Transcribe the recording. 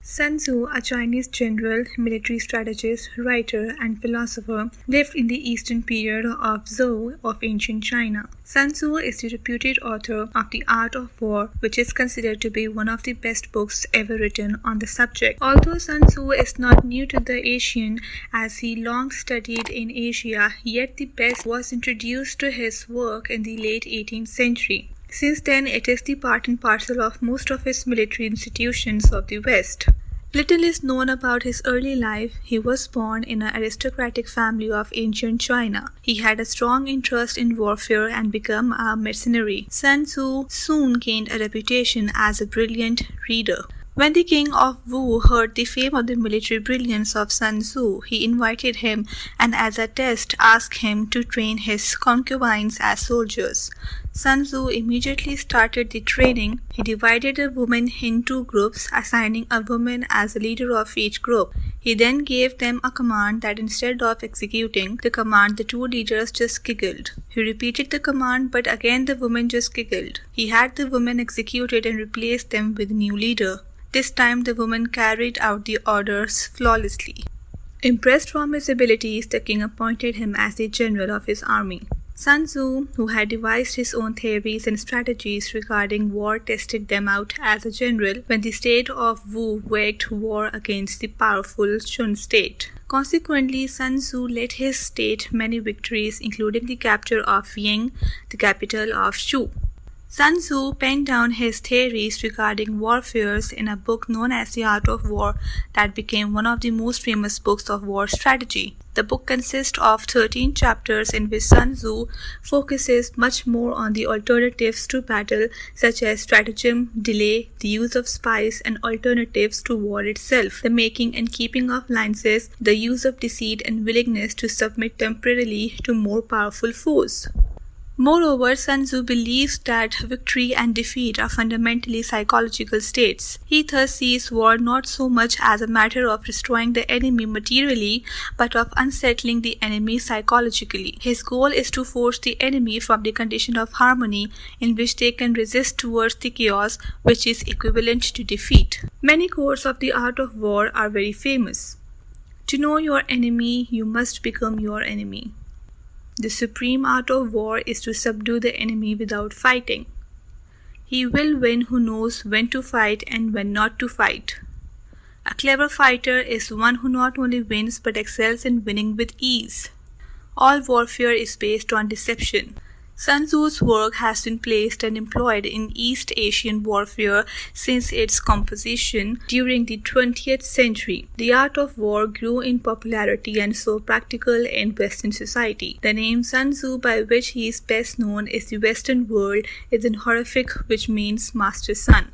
Sun Tzu, a Chinese general, military strategist, writer, and philosopher, lived in the Eastern period of Zhou of ancient China. Sun Tzu is the reputed author of The Art of War, which is considered to be one of the best books ever written on the subject. Although Sun Tzu is not new to the Asian, as he long studied in Asia, yet the best was introduced to his work in the late 18th century. Since then, it is the part and parcel of most of his military institutions of the West. Little is known about his early life. He was born in an aristocratic family of ancient China. He had a strong interest in warfare and became a mercenary. Sun Tzu soon gained a reputation as a brilliant reader. When the king of Wu heard the fame of the military brilliance of Sun Tzu, he invited him and as a test asked him to train his concubines as soldiers. Sun Tzu immediately started the training. He divided the women in two groups, assigning a woman as the leader of each group. He then gave them a command that instead of executing the command, the two leaders just giggled. He repeated the command, but again the women just giggled. He had the women executed and replaced them with a new leader. This time the woman carried out the orders flawlessly. Impressed from his abilities, the king appointed him as the general of his army. Sun Tzu, who had devised his own theories and strategies regarding war, tested them out as a general when the state of Wu waged war against the powerful Shun state. Consequently, Sun Tzu led his state many victories, including the capture of Ying, the capital of Shu. Sun Tzu penned down his theories regarding warfares in a book known as The Art of War that became one of the most famous books of war strategy. The book consists of 13 chapters in which Sun Tzu focuses much more on the alternatives to battle, such as stratagem, delay, the use of spies, and alternatives to war itself, the making and keeping of alliances, the use of deceit, and willingness to submit temporarily to more powerful foes. Moreover, Sun Tzu believes that victory and defeat are fundamentally psychological states. He thus sees war not so much as a matter of destroying the enemy materially, but of unsettling the enemy psychologically. His goal is to force the enemy from the condition of harmony in which they can resist towards the chaos which is equivalent to defeat. Many quotes of the art of war are very famous. To know your enemy, you must become your enemy. The supreme art of war is to subdue the enemy without fighting. He will win who knows when to fight and when not to fight. A clever fighter is one who not only wins but excels in winning with ease. All warfare is based on deception. Sun Tzu's work has been placed and employed in East Asian warfare since its composition during the 20th century. The art of war grew in popularity and so practical in Western society. The name Sun Tzu, by which he is best known in the Western world, is in honorific, which means Master Sun.